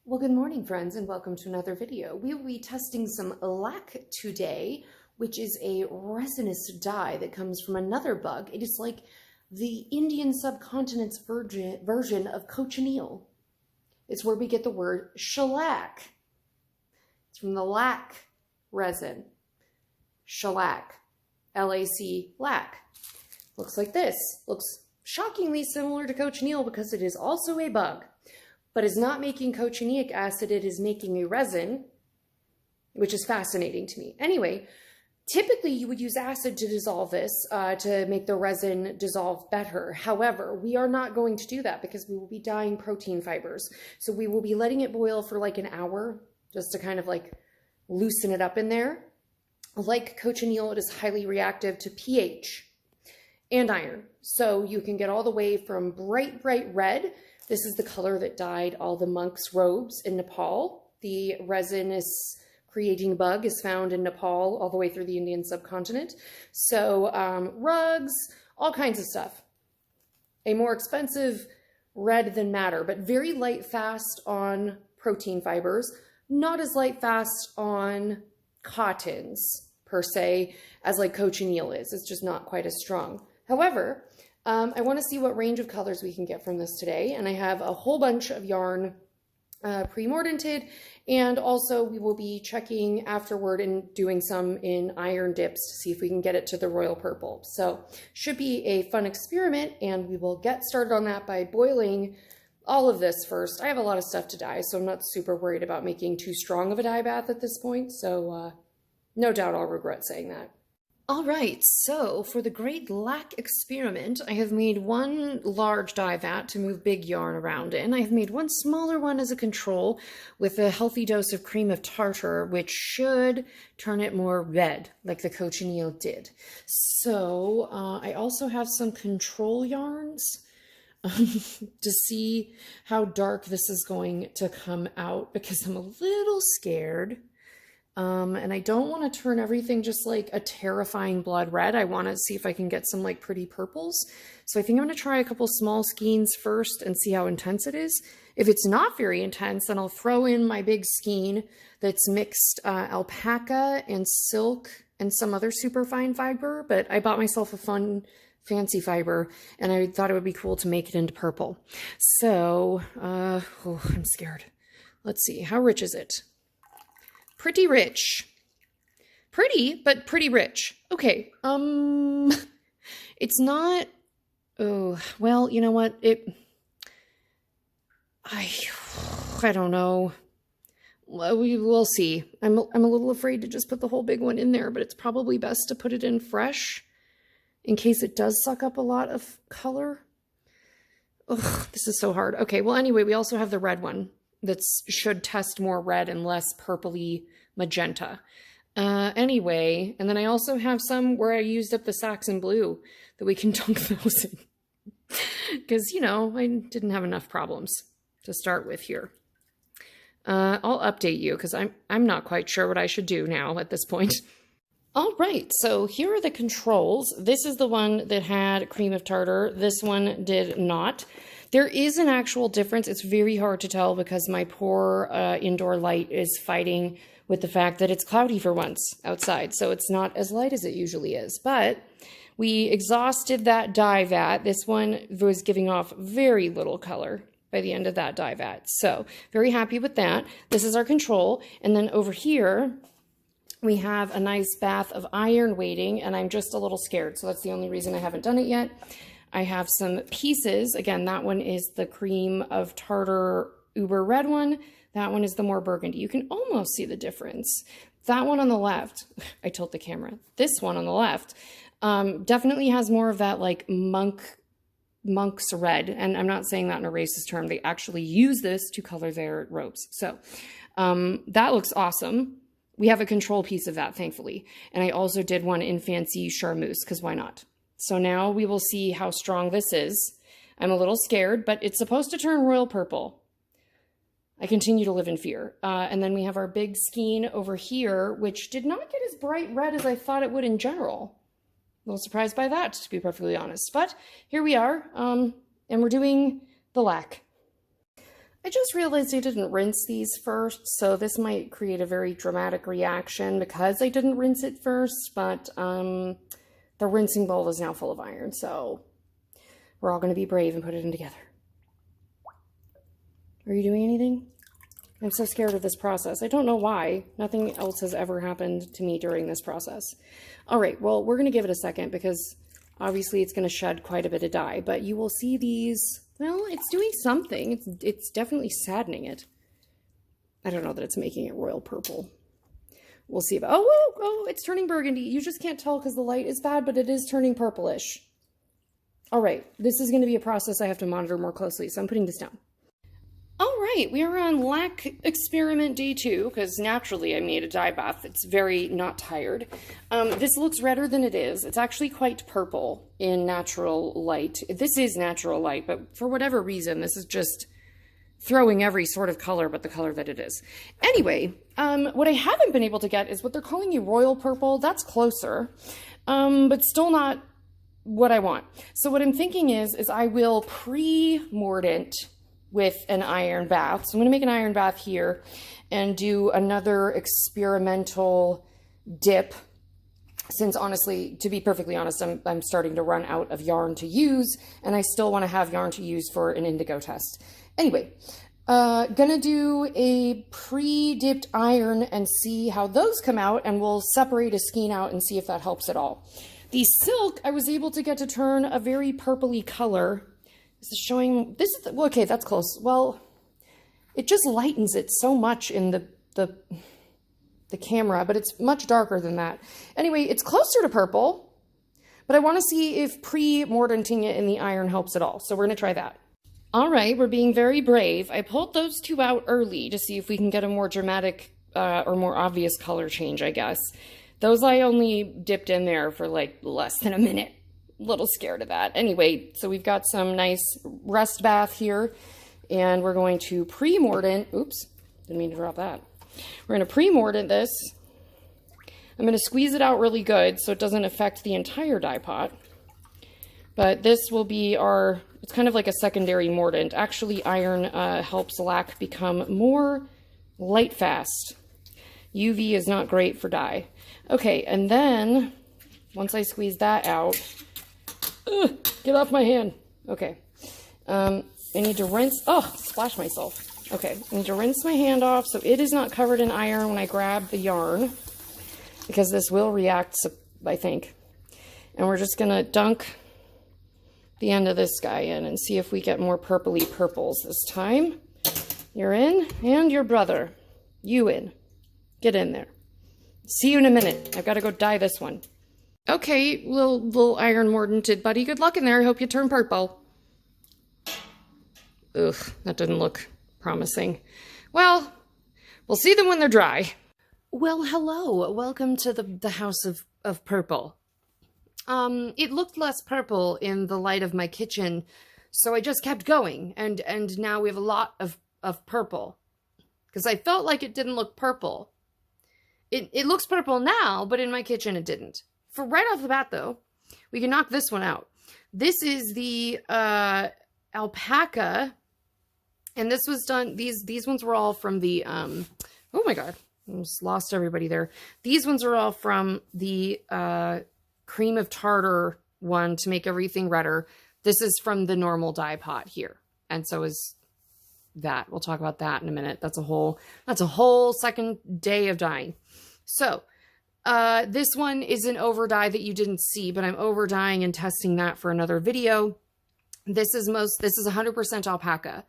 Well, good morning, friends, and welcome to another video. We will be testing some LAC today, which is a resinous dye that comes from another bug. It is like the Indian subcontinent's version of cochineal. It's where we get the word shellac. It's from the LAC resin. Shellac. L-A-C, LAC. Looks like this. Looks shockingly similar to cochineal because it is also a bug. But is not making cochineal acid, it is making a resin, which is fascinating to me. Anyway, typically you would use acid to dissolve this to make the resin dissolve better. However, we are not going to do that because we will be dyeing protein fibers. So we will be letting it boil for like an hour just to kind of like loosen it up in there. Like cochineal, it is highly reactive to pH and iron. So you can get all the way from bright, bright red. This is the color that dyed all the monks' robes in Nepal. The resinous creating bug is found in Nepal all the way through the Indian subcontinent. So rugs, all kinds of stuff. A more expensive red than madder, but very light fast on protein fibers. Not as light fast on cottons, per se, as like cochineal is. It's just not quite as strong. However, I want to see what range of colors we can get from this today, and I have a whole bunch of yarn pre-mordanted, and also we will be checking afterward and doing some in iron dips to see if we can get it to the royal purple. So should be a fun experiment, and we will get started on that by boiling all of this first. I have a lot of stuff to dye, so I'm not super worried about making too strong of a dye bath at this point, so no doubt I'll regret saying that. All right, so for the great LAC experiment, I have made one large dye vat to move big yarn around in. I have made one smaller one as a control with a healthy dose of cream of tartar, which should turn it more red, like the cochineal did. So I also have some control yarns to see how dark this is going to come out because I'm a little scared. And I don't want to turn everything just like a terrifying blood red. I want to see if I can get some like pretty purples. So I think I'm going to try a couple small skeins first and see how intense it is. If it's not very intense, then I'll throw in my big skein that's mixed alpaca and silk and some other super fine fiber. But I bought myself a fun fancy fiber and I thought it would be cool to make it into purple. So, oh, I'm scared. Let's see. How rich is it? Pretty rich. Pretty, but pretty rich. Okay, it's not, oh, well, you know what, I don't know. We'll see. I'm a little afraid to just put the whole big one in there, but it's probably best to put it in fresh in case it does suck up a lot of color. Ugh, this is so hard. Okay, well, anyway, we also have the red one. That should test more red and less purpley magenta. Anyway, and then I also have some where I used up the Saxon blue that we can dunk those in. Because, you know, I didn't have enough problems to start with here. I'll update you because I'm not quite sure what I should do now at this point. All right, so here are the controls. This is the one that had cream of tartar. This one did not. There is an actual difference. It's very hard to tell because my poor indoor light is fighting with the fact that it's cloudy for once outside. So it's not as light as it usually is. But we exhausted that dye vat. This one was giving off very little color by the end of that dye vat. So very happy with that. This is our control. And then over here, we have a nice bath of iron waiting. And I'm just a little scared. So that's the only reason I haven't done it yet. I have some pieces. Again, that one is the cream of tartar uber red one. That one is the more burgundy. You can almost see the difference. That one on the left, I tilt the camera. This one on the left definitely has more of that like monk's red. And I'm not saying that in a racist term. They actually use this to color their robes. So that looks awesome. We have a control piece of that, thankfully. And I also did one in fancy charmeuse because why not? So now we will see how strong this is. I'm a little scared, but it's supposed to turn royal purple. I continue to live in fear. And then we have our big skein over here, which did not get as bright red as I thought it would in general. A little surprised by that, to be perfectly honest. But here we are, and we're doing the LAC. I just realized I didn't rinse these first, so this might create a very dramatic reaction because I didn't rinse it first, but the rinsing bowl is now full of iron, so we're all going to be brave and put it in together. Are you doing anything? I'm so scared of this process. I don't know why. Nothing else has ever happened to me during this process. All right, well, we're going to give it a second because obviously it's going to shed quite a bit of dye, but you will see these. Well, it's doing something. It's definitely saddening it. I don't know that it's making it royal purple. We'll see about, oh, it's turning burgundy. You just can't tell because the light is bad, but it is turning purplish. All right, this is going to be a process I have to monitor more closely, so I'm putting this down. All right, we are on LAC experiment day 2, because naturally I made a dye bath. It's very not tired. This looks redder than it is. It's actually quite purple in natural light. This is natural light, but for whatever reason, this is just throwing every sort of color but the color that it is. Anyway, what I haven't been able to get is what they're calling a royal purple. That's closer, but still not what I want. So what I'm thinking is I will pre-mordant with an iron bath. So I'm going to make an iron bath here and do another experimental dip, since honestly, to be perfectly honest, I'm starting to run out of yarn to use, and I still want to have yarn to use for an indigo test. Anyway, gonna do a pre-dipped iron and see how those come out, and we'll separate a skein out and see if that helps at all. The silk, I was able to get to turn a very purpley color. This is showing, this is, well, okay, that's close. Well, it just lightens it so much in the camera, but it's much darker than that. Anyway, it's closer to purple, but I want to see if pre-mordanting it in the iron helps at all. So we're going to try that. All right, we're being very brave. I pulled those two out early to see if we can get a more dramatic or more obvious color change, I guess. Those I only dipped in there for like less than a minute. Little scared of that. Anyway, so we've got some nice rest bath here, and we're going to pre-mordant. Oops, didn't mean to drop that. We're going to pre-mordant this. I'm going to squeeze it out really good so it doesn't affect the entire dye pot. But this will be our, it's kind of like a secondary mordant. Actually, iron helps LAC become more light fast. UV is not great for dye. Okay, and then once I squeeze that out, get off my hand. Okay. I need to rinse. Oh, splash myself. Okay. I need to rinse my hand off so it is not covered in iron when I grab the yarn, because this will react, I think. And we're just going to dunk the end of this guy in and see if we get more purpley purples this time. You're in, and your brother. You in. Get in there. See you in a minute. I've got to go dye this one. Okay, little iron mordanted buddy. Good luck in there. I hope you turn purple. Ugh, that didn't look promising. Well, we'll see them when they're dry. Well, hello. Welcome to the house of purple. It looked less purple in the light of my kitchen, so I just kept going, and now we have a lot of purple. Because I felt like it didn't look purple. It looks purple now, but in my kitchen it didn't. For right off the bat, though, we can knock this one out. This is the alpaca, and this was done, these ones were all from the, oh my god, I almost lost everybody there. These ones are all from the cream of tartar one to make everything redder. This is from the normal dye pot here, and so is that. We'll talk about that in a minute. That's a whole second day of dyeing. So, this one is an over dye that you didn't see, but I'm over dyeing and testing that for another video. This is 100% alpaca.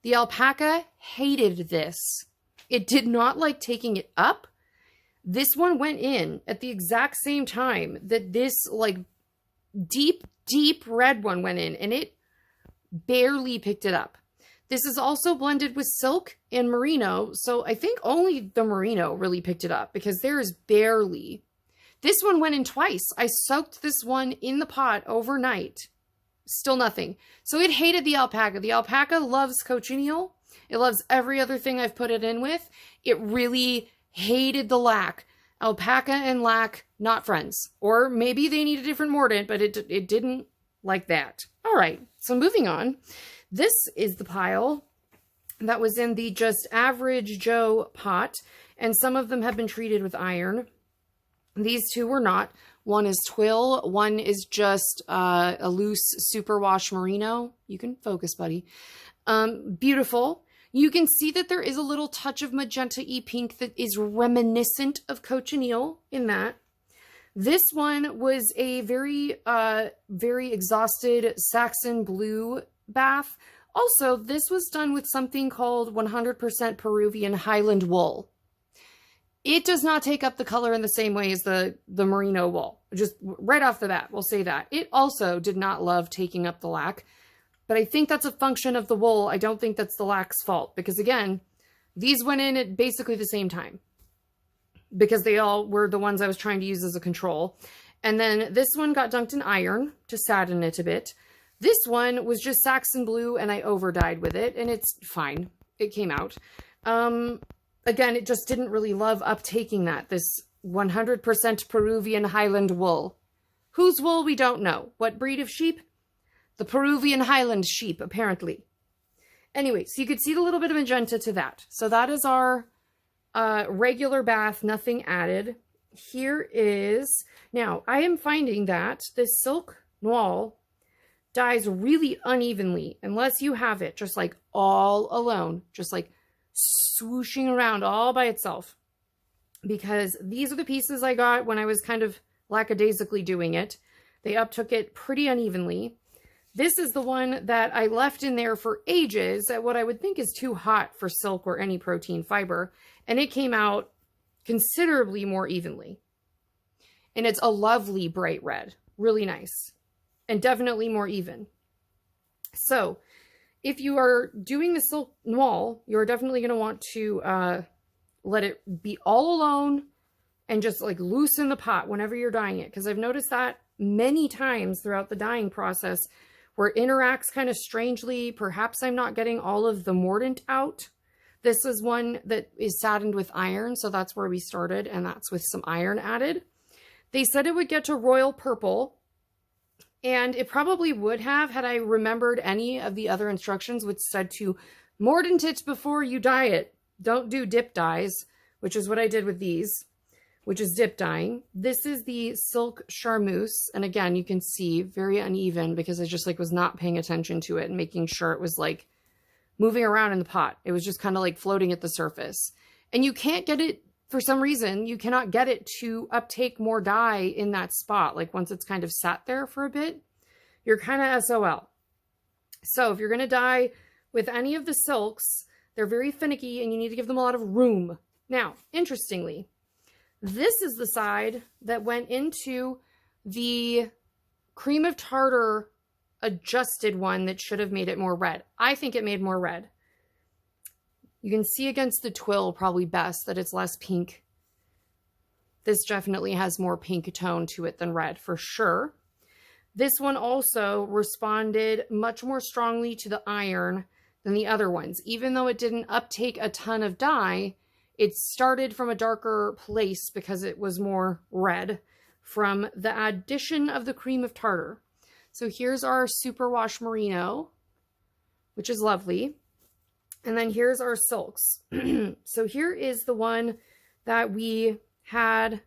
The alpaca hated this. It did not like taking it up. This one went in at the exact same time that this like deep red one went in, and it barely picked it up. This is also blended with silk and merino, so I think only the merino really picked it up because there is barely. This one went in twice. I soaked this one in the pot overnight. Still nothing. So it hated the alpaca. The alpaca loves cochineal. It loves every other thing I've put it in with. It really hated the LAC. Alpaca and LAC, not friends. Or maybe they need a different mordant, but it didn't like that. All right, so moving on. This is the pile that was in the just average Joe pot, and some of them have been treated with iron. These two were not. One is twill, one is just a loose superwash merino. You can focus, buddy. Beautiful. You can see that there is a little touch of magenta-y pink that is reminiscent of cochineal in that. This one was a very, very exhausted Saxon blue bath. Also, this was done with something called 100% Peruvian Highland wool. It does not take up the color in the same way as the merino wool. Just right off the bat, we'll say that. It also did not love taking up the lac, but I think that's a function of the wool. I don't think that's the lac's fault, because again, these went in at basically the same time, because they all were the ones I was trying to use as a control. And then this one got dunked in iron to sadden it a bit. This one was just Saxon blue, and I over-dyed with it, and it's fine. It came out. Again, it just didn't really love uptaking that, this 100% Peruvian Highland wool. Whose wool, we don't know. What breed of sheep? The Peruvian Highland sheep, apparently. Anyway, so you could see the little bit of magenta to that. So that is our regular bath, nothing added. Here is, now I am finding that this Silk Noir dyes really unevenly unless you have it just like all alone, just like swooshing around all by itself, because these are the pieces I got when I was kind of lackadaisically doing it. They uptook it pretty unevenly. This is the one that I left in there for ages at what I would think is too hot for silk or any protein fiber, and it came out considerably more evenly. And it's a lovely bright red, really nice, and definitely more even. So if you are doing the Silk Noir, you're definitely going to want to let it be all alone and just like loosen the pot whenever you're dyeing it. Because I've noticed that many times throughout the dyeing process where it interacts kind of strangely. Perhaps I'm not getting all of the mordant out. This is one that is saddened with iron, so that's where we started, and that's with some iron added. They said it would get to royal purple, and it probably would have had I remembered any of the other instructions, which said to mordant it before you dye it. Don't do dip dyes, which is what I did with these, which is dip dyeing. This is the Silk Charmeuse, and again, you can see very uneven because I just like was not paying attention to it and making sure it was like moving around in the pot. It was just kind of like floating at the surface. And you can't get it, for some reason, you cannot get it to uptake more dye in that spot. Like once it's kind of sat there for a bit, you're kind of SOL. So if you're going to dye with any of the silks, they're very finicky and you need to give them a lot of room. Now, interestingly, this is the side that went into the cream of tartar adjusted one that should have made it more red. I think it made more red. You can see against the twill probably best that it's less pink. This definitely has more pink tone to it than red for sure. This one also responded much more strongly to the iron than the other ones. Even though it didn't uptake a ton of dye, it started from a darker place because it was more red from the addition of the cream of tartar. So here's our superwash merino, which is lovely. And then here's our silks. So here is the one that we had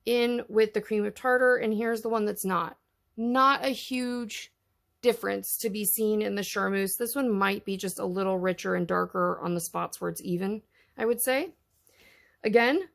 in with the cream of tartar, and here's the one that's not. Not a huge difference to be seen in the charmeuse. This one might be just a little richer and darker on the spots where it's even, I would say. Again,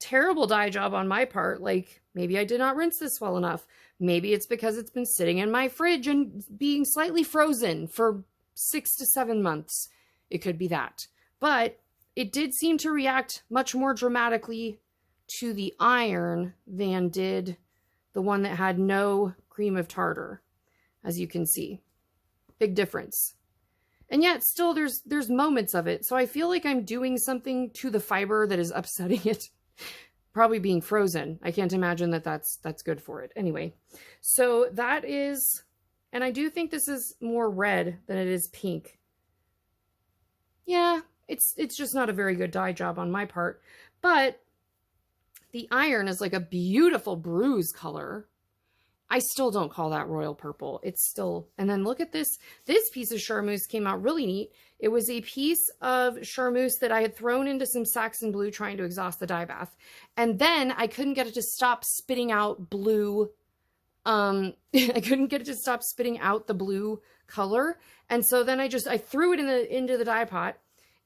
terrible dye job on my part. Like, maybe I did not rinse this well enough. Maybe it's because it's been sitting in my fridge and being slightly frozen for 6 to 7 months. It could be that. But it did seem to react much more dramatically to the iron than did the one that had no cream of tartar, as you can see. Big difference. And yet still there's moments of it. So I feel like I'm doing something to the fiber that is upsetting it. Probably being frozen. I can't imagine that that's good for it. Anyway, so that is, and I do think this is more red than it is pink. Yeah, it's just not a very good dye job on my part. But the iron is like a beautiful bruise color. I still don't call that royal purple. It's still, and then look at this. This piece of charmeuse came out really neat. It was a piece of charmeuse that I had thrown into some Saxon blue trying to exhaust the dye bath. And then I couldn't get it to stop spitting out blue. I couldn't get it to stop spitting out the blue color. And so then I threw it into the dye pot,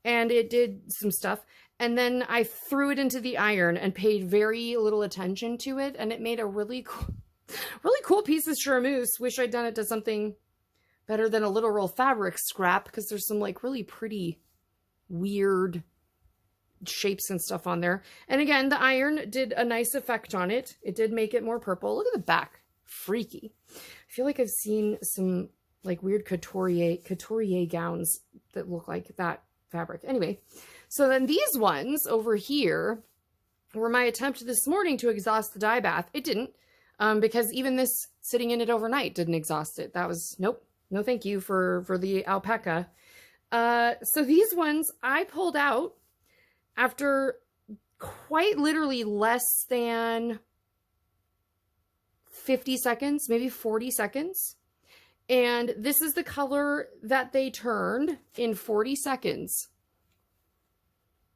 and it did some stuff. And then I threw it into the iron and paid very little attention to it. And it made a really cool piece of charmeuse. Wish I'd done it to something better than a literal fabric scrap, because there's some like really pretty weird shapes and stuff on there. And again, the iron did a nice effect on it. It did make it more purple. Look at the back. Freaky. I feel like I've seen some like weird couturier gowns that look like that fabric. Anyway, so then these ones over here were my attempt this morning to exhaust the dye bath. It didn't, because even this sitting in it overnight didn't exhaust it. That was, nope, no thank you for the alpaca. So these ones I pulled out after quite literally less than 50 seconds, maybe 40 seconds. And this is the color that they turned in 40 seconds.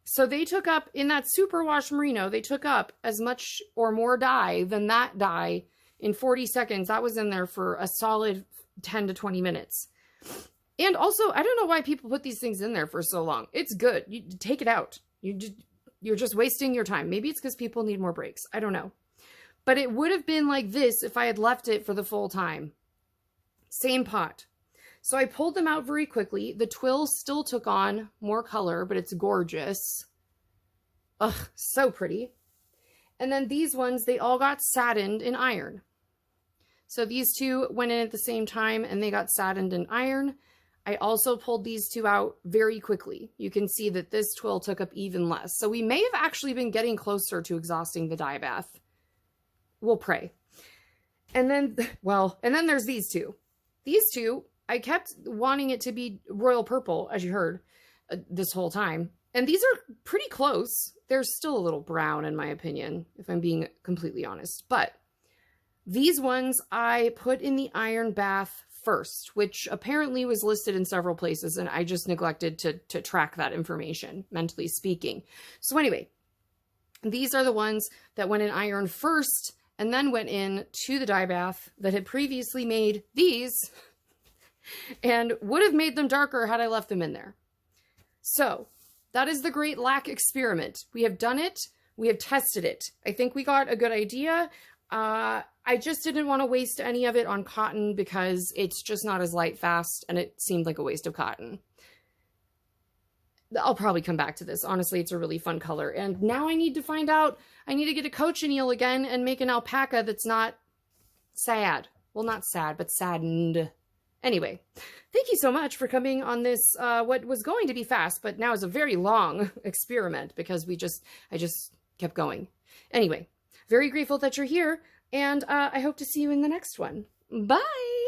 So they took up, in that superwash merino, they took up as much or more dye than that dye in 40 seconds. That was in there for a solid 10 to 20 minutes. And also, I don't know why people put these things in there for so long. It's good. You take it out. You're just wasting your time. Maybe it's because people need more breaks. I don't know. But it would have been like this if I had left it for the full time. Same pot. So I pulled them out very quickly. The twill still took on more color, but it's gorgeous. Ugh, so pretty. And then these ones, they all got satined in iron. So these two went in at the same time and they got satined in iron. I also pulled these two out very quickly. You can see that this twill took up even less. So we may have actually been getting closer to exhausting the dye bath. We'll pray. And then, well, and then there's these two. These two, I kept wanting it to be royal purple, as you heard, this whole time. And these are pretty close. They're still a little brown, in my opinion, if I'm being completely honest. But these ones I put in the iron bath first, which apparently was listed in several places, and I just neglected to track that information, mentally speaking. So anyway, these are the ones that went in iron first, and then went in to the dye bath that had previously made these and would have made them darker had I left them in there. So that is the great LAC experiment. We have done it. We have tested it. I think we got a good idea. I just didn't want to waste any of it on cotton because it's just not as light fast and it seemed like a waste of cotton. I'll probably come back to this. Honestly, it's a really fun color. And now I need to find out, I need to get a cochineal again and make an alpaca that's not sad. Well, not sad, but saddened. Anyway, thank you so much for coming on this, what was going to be fast, but now is a very long experiment because I just kept going. Anyway, very grateful that you're here, and I hope to see you in the next one. Bye!